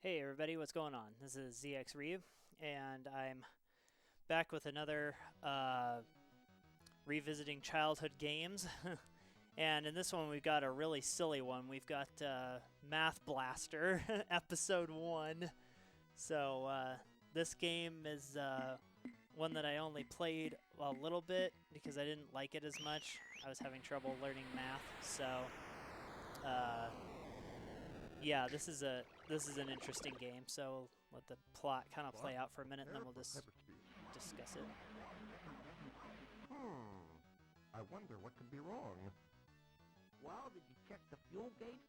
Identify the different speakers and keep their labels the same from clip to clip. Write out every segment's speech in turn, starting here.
Speaker 1: Hey everybody, what's going on? This is ZXRyuu, and I'm back with another revisiting childhood games. And in this one, we've got a really silly one. We've got Math Blaster, Episode 1. So this game is one that I only played a little bit because I didn't like it as much. I was having trouble learning math, so yeah, this is an interesting game, so we'll let the plot kind of play out for a minute, and then we'll just discuss it.
Speaker 2: I wonder what could be wrong.
Speaker 3: Well, did you check the fuel gauge?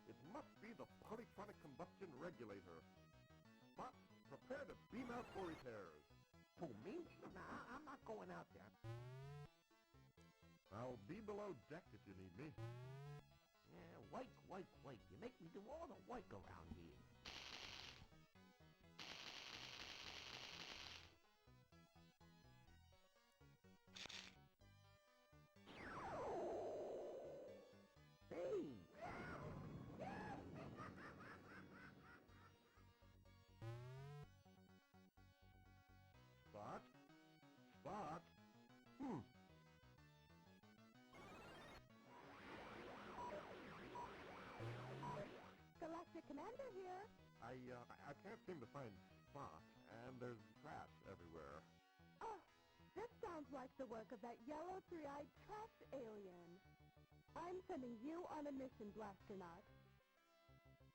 Speaker 2: It must be the polytronic combustion regulator. But prepare to beam out for repairs.
Speaker 3: Who, me? Nah, I'm not going out there.
Speaker 2: I'll be below deck if you need me.
Speaker 3: Yeah, wake. You make me do all the work around here. Hey!
Speaker 2: Spot? Spot?
Speaker 4: Galactic Commander here.
Speaker 2: I can't seem to find Spot, and there's trash everywhere.
Speaker 4: Oh, this sounds like the work of that yellow three-eyed trash alien. I'm sending you on a mission, Blasternaut.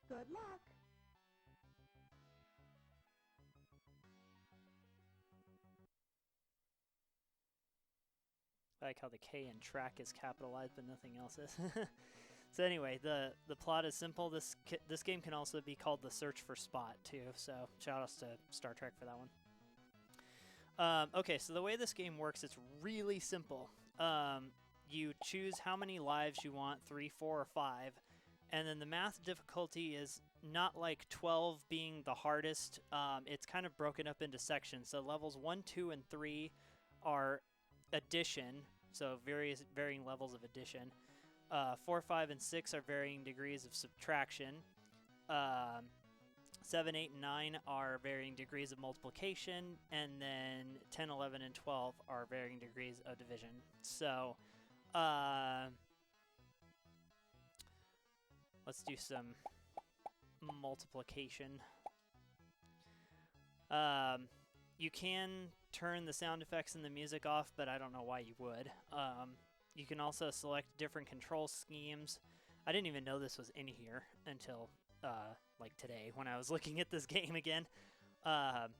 Speaker 4: Good luck.
Speaker 1: I like how the K in track is capitalized, but nothing else is. So anyway, the plot is simple. This game can also be called The Search for Spot, too, so shout-outs to Star Trek for that one. Okay, so the way this game works, it's really simple. You choose how many lives you want, 3, 4, or 5, and then the math difficulty is not like 12 being the hardest. It's kind of broken up into sections. So levels 1, 2, and 3 are addition, so varying levels of addition. 4, 5, and 6 are varying degrees of subtraction. 7, 8, and 9 are varying degrees of multiplication, and then 10, 11, and 12 are varying degrees of division. So, let's do some multiplication. You can turn the sound effects and the music off, but I don't know why you would. You can also select different control schemes. I didn't even know this was in here until like today when I was looking at this game again. But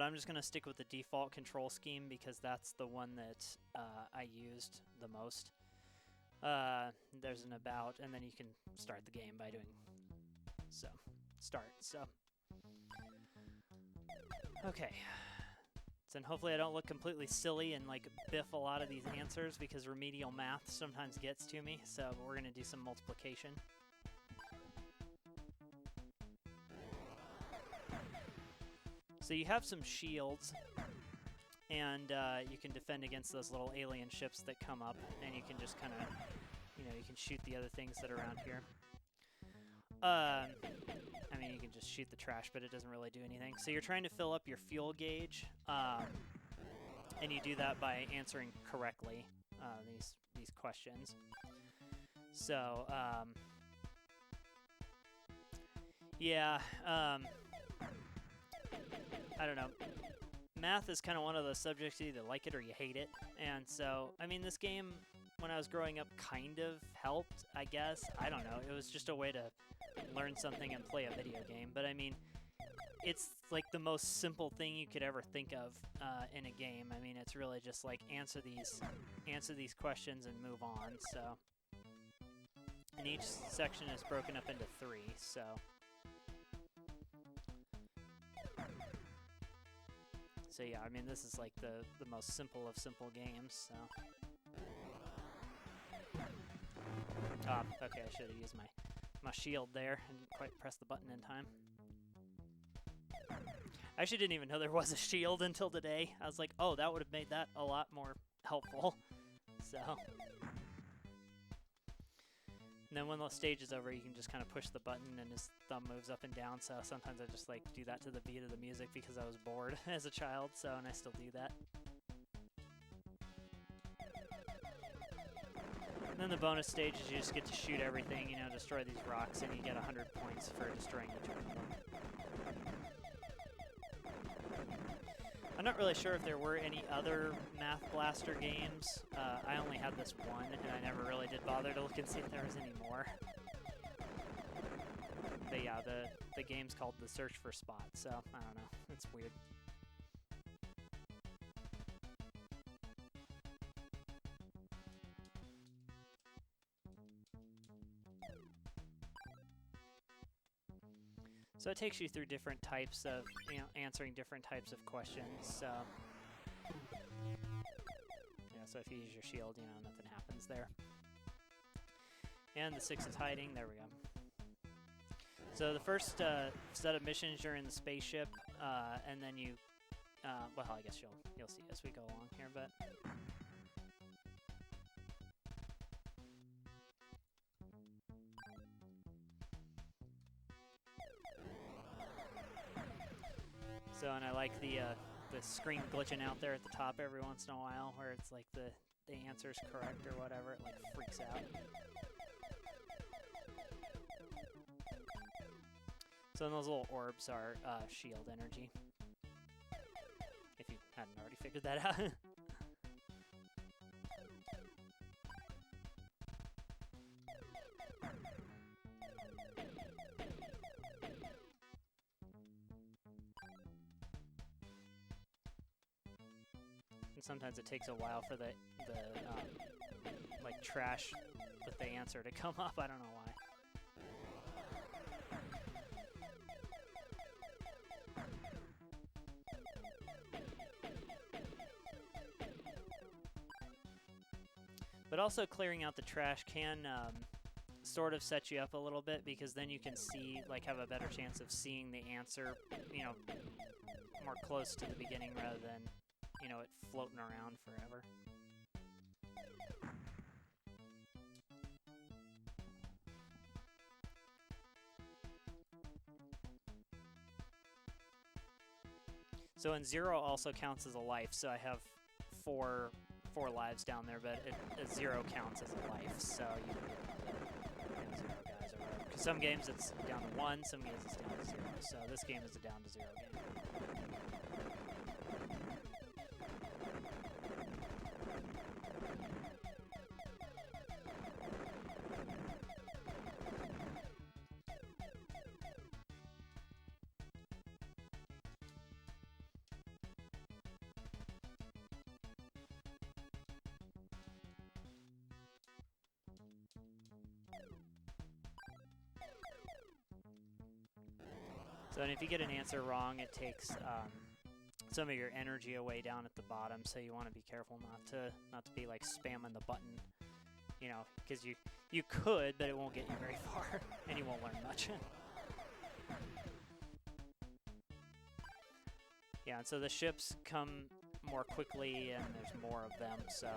Speaker 1: I'm just going to stick with the default control scheme because that's the one that I used the most. There's an about, and then you can start the game by doing start. So, okay. And hopefully I don't look completely silly and like biff a lot of these answers because remedial math sometimes gets to me. So we're going to do some multiplication. So you have some shields, and you can defend against those little alien ships that come up, and you can just kind of, you can shoot the other things that are around here. I mean, you can just shoot the trash, but it doesn't really do anything. So you're trying to fill up your fuel gauge, and you do that by answering correctly these questions. So, yeah, I don't know. Math is kind of one of those subjects, you either like it or you hate it. And so, I mean, this game, when I was growing up, kind of helped, I guess. I don't know. It was just a way to learn something and play a video game. But, I mean, it's like the most simple thing you could ever think of in a game. I mean, it's really just like answer these questions and move on. So, and each section is broken up into 3, so... So yeah, I mean, this is like the most simple of simple games, so... Okay, I should have used my shield there. I didn't quite press the button in time. I actually didn't even know there was a shield until today. I was like, oh, that would have made that a lot more helpful. So... And then when the stage is over, you can just kind of push the button and his thumb moves up and down. So sometimes I just like do that to the beat of the music because I was bored as a child, so, and I still do that. And then the bonus stage is you just get to shoot everything, you know, destroy these rocks, and you get 100 points for destroying each one of them. I'm not really sure if there were any other Math Blaster games. I only had this one, and I never really did bother to look and see if there was any more. But yeah, the game's called The Search for Spot, so I don't know. It's weird. So it takes you through different types of, you know, answering different types of questions. So yeah, so if you use your shield, you know, nothing happens there. And the 6 is hiding. There we go. So the first set of missions, you're in the spaceship, and then you, well, I guess you'll see as we go along here, but. So, and I like the screen glitching out there at the top every once in a while, where it's like the answer's correct or whatever, it like freaks out. So then those little orbs are shield energy, if you hadn't already figured that out. And sometimes it takes a while for the like trash with the answer to come up. I don't know why. But also clearing out the trash can sort of set you up a little bit, because then you can see, like, have a better chance of seeing the answer, you know, more close to the beginning rather than, you know, it floating around forever. So in 0 also counts as a life, so I have four lives down there, but a 0 counts as a life, so you can get 0 guys or whatever. Because some games it's down to 1, some games it's down to 0, so this game is a down to 0 game. So, and if you get an answer wrong, it takes some of your energy away down at the bottom. So you want to be careful not to be like spamming the button, you know, because you could, but it won't get you very far, and you won't learn much. Yeah, and so the ships come more quickly, and there's more of them. So.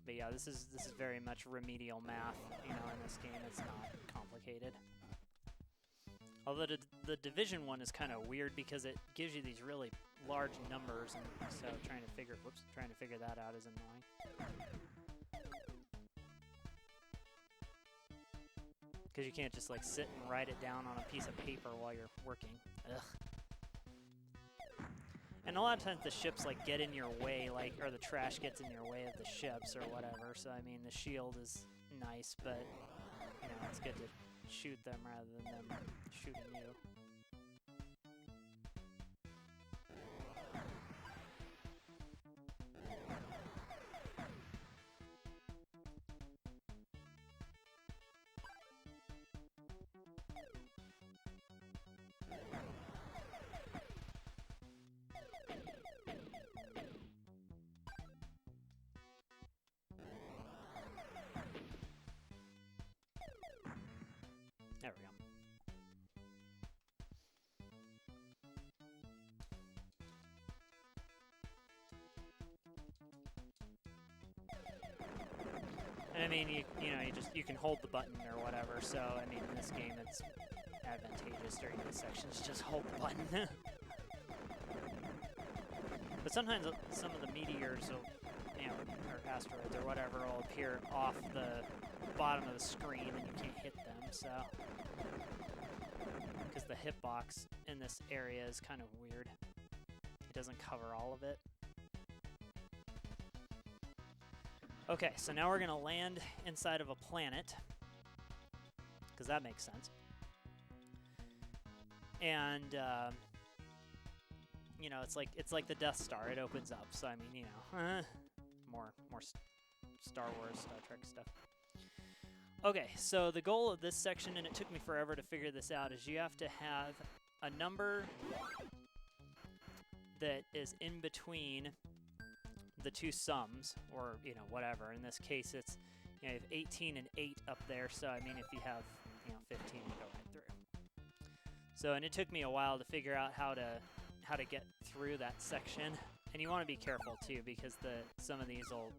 Speaker 1: But yeah, this is very much remedial math, you know, in this game. It's not complicated. Although the Division one is kind of weird because it gives you these really large numbers, and so trying to figure that out is annoying. Because you can't just like sit and write it down on a piece of paper while you're working. Ugh. And a lot of times the ships like get in your way, like, or the trash gets in your way of the ships or whatever. So I mean, the shield is nice, but you know, it's good to shoot them rather than them shooting you. There we go. And I mean, you can hold the button or whatever. So I mean, in this game, it's advantageous during these sections just hold the button. But sometimes some of the meteors will, or asteroids or whatever, will appear off the bottom of the screen and you can't hit them. So because the hitbox in this area is kind of weird. It doesn't cover all of it. Okay, so now we're gonna land inside of a planet, because that makes sense. And it's like the Death Star. It opens up. So I mean, more Star Wars, Star Trek stuff. Okay, so the goal of this section, and it took me forever to figure this out, is you have to have a number that is in between the two sums, or whatever. In this case, it's you have 18 and 8 up there. So I mean, if you have 15, you go right through. So, and it took me a while to figure out how to get through that section. And you want to be careful too, because some of these will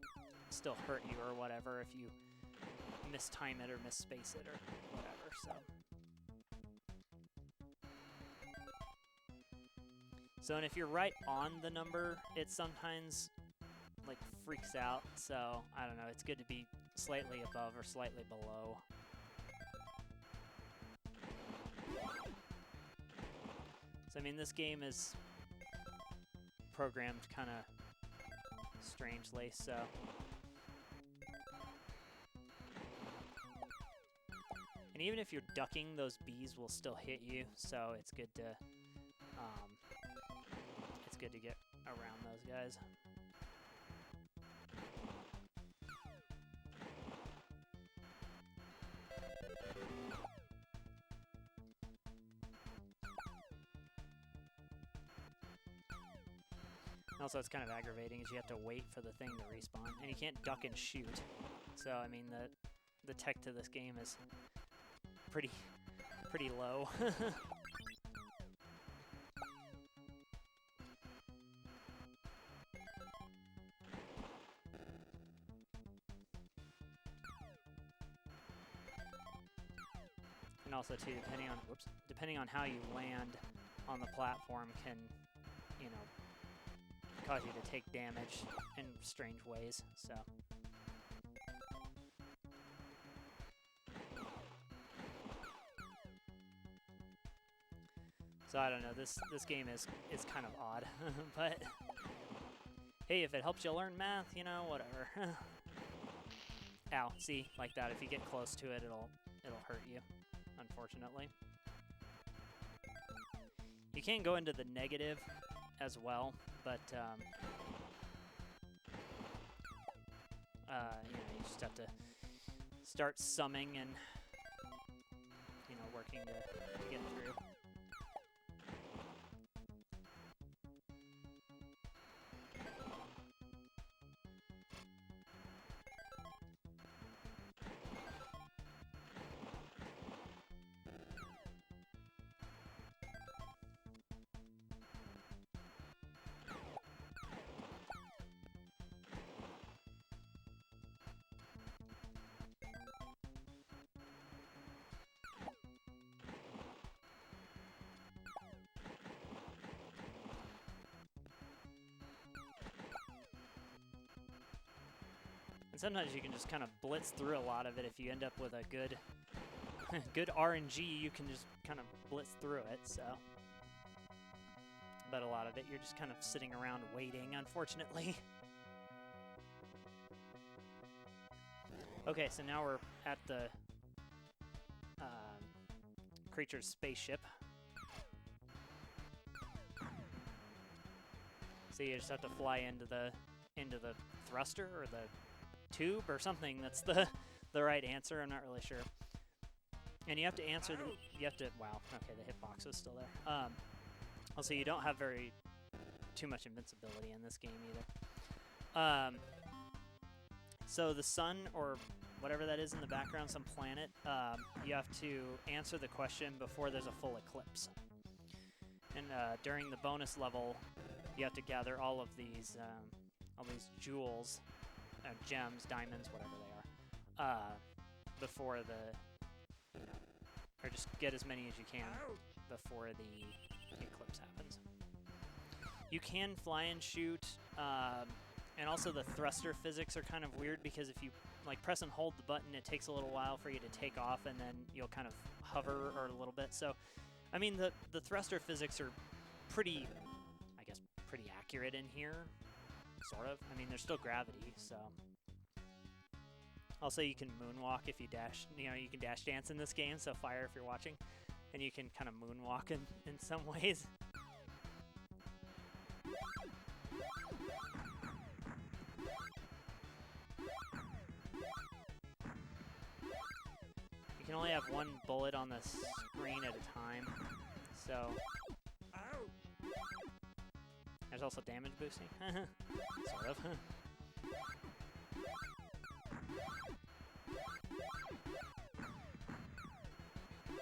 Speaker 1: still hurt you or whatever if you mistime it or misspace it or whatever. So, and if you're right on the number, it sometimes like freaks out. So I don't know. It's good to be slightly above or slightly below. So I mean, this game is programmed kind of strangely, so. And even if you're ducking, those bees will still hit you, so it's good to get around those guys. Also, it's kind of aggravating, is you have to wait for the thing to respawn, and you can't duck and shoot. So, I mean, the tech to this game is pretty low. And also, too, depending on how you land on the platform can, cause you to take damage in strange ways, so. So I don't know, this game is kind of odd, but hey, if it helps you learn math, whatever. Ow, see, like that, if you get close to it, it'll hurt you, unfortunately. You can go into the negative as well, but you just have to start summing and working to get through. Sometimes you can just kind of blitz through a lot of it. If you end up with a good good RNG, you can just kind of blitz through it, so. But a lot of it, you're just kind of sitting around waiting, unfortunately. Okay, so now we're at the creature's spaceship. So you just have to fly into the thruster or the tube or something. That's the right answer. I'm not really sure. And you have to answer wow, okay, the hitbox is still there. Also, you don't have too much invincibility in this game either. So the sun, or whatever that is in the background, some planet, you have to answer the question before there's a full eclipse. And during the bonus level, you have to gather all these jewels, gems, diamonds, whatever they before the, or just get as many as you can before the eclipse happens. You can fly and shoot, and also the thruster physics are kind of weird because if you like press and hold the button, it takes a little while for you to take off, and then you'll kind of hover or a little bit. So, I mean, the thruster physics are pretty, I guess, pretty accurate in here, sort of. I mean, there's still gravity, so. Also, you can moonwalk if you dash, you can dash dance in this game, so fire if you're watching. And you can kind of moonwalk in some ways. You can only have one bullet on the screen at a time, so... There's also damage boosting, sort of.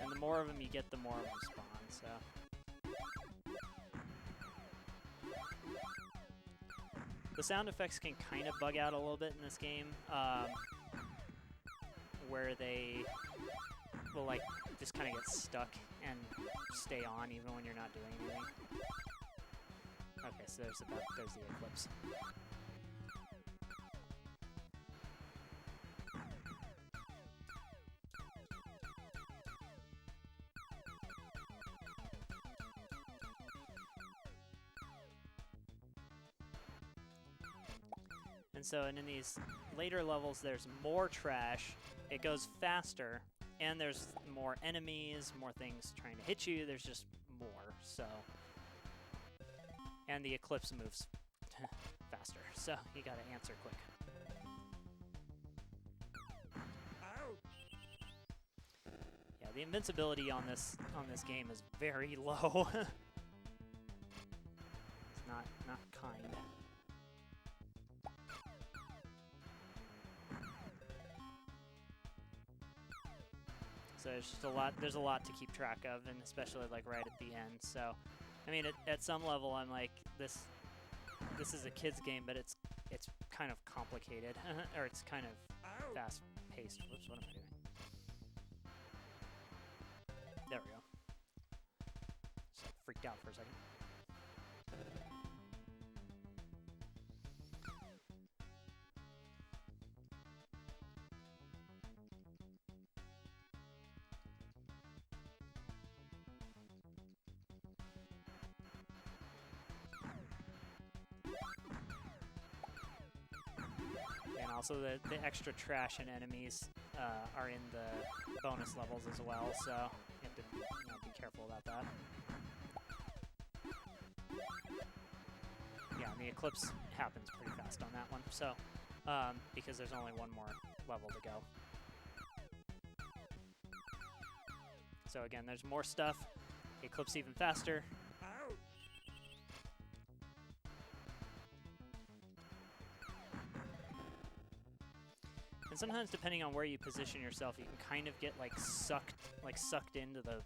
Speaker 1: And the more of them you get, the more of them spawn, so... The sound effects can kind of bug out a little bit in this game, where they will like just kind of get stuck and stay on even when you're not doing anything. Okay, so there's the eclipse. And so, in these later levels, there's more trash, it goes faster, and there's more enemies, more things trying to hit you, there's just more, so... And the eclipse moves faster, so you gotta answer quick. Yeah, the invincibility on this game is very low. It's not kind. So there's a lot to keep track of, and especially like right at the end. So, I mean, at some level, I'm like, this is a kid's game, but it's kind of complicated, or it's kind of fast-paced. Whoops, what am I doing? There we go. Just freaked out for a second. And also the extra trash and enemies are in the bonus levels as well, so you have to be careful about that. Yeah, and the eclipse happens pretty fast on that one, so because there's only one more level to go. So again, there's more stuff. The eclipse even faster. And sometimes, depending on where you position yourself, you can kind of get sucked into the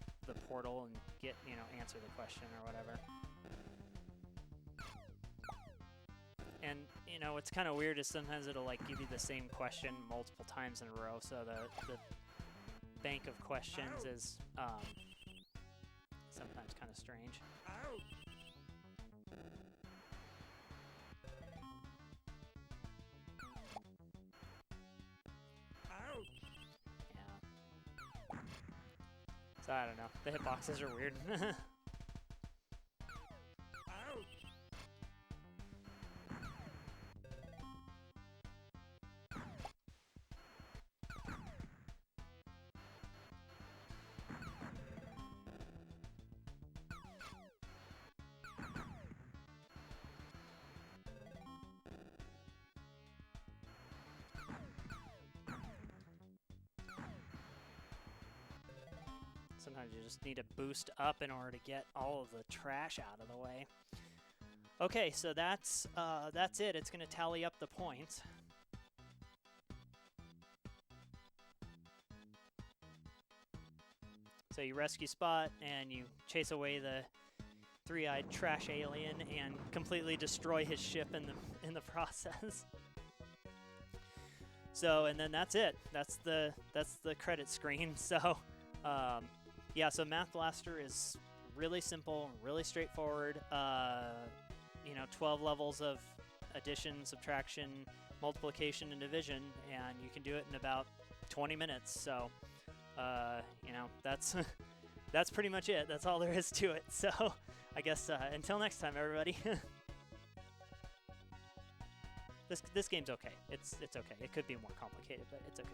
Speaker 1: portal and get, answer the question or whatever. And what's kind of weird is sometimes it'll give you the same question multiple times in a row. So the bank of questions is sometimes kind of strange. So I don't know. The hitboxes are weird. Sometimes you just need to boost up in order to get all of the trash out of the way. Okay, so that's it. It's going to tally up the points. So you rescue Spot, and you chase away the three-eyed trash alien and completely destroy his ship in the process. So, and then that's it. That's the credit screen. So, yeah. So Math Blaster is really simple, really straightforward. 12 levels of addition, subtraction, multiplication, and division, and you can do it in about 20 minutes. So, that's that's pretty much it. That's all there is to it. So, I guess until next time, everybody. This game's okay. It's okay. It could be more complicated, but it's okay.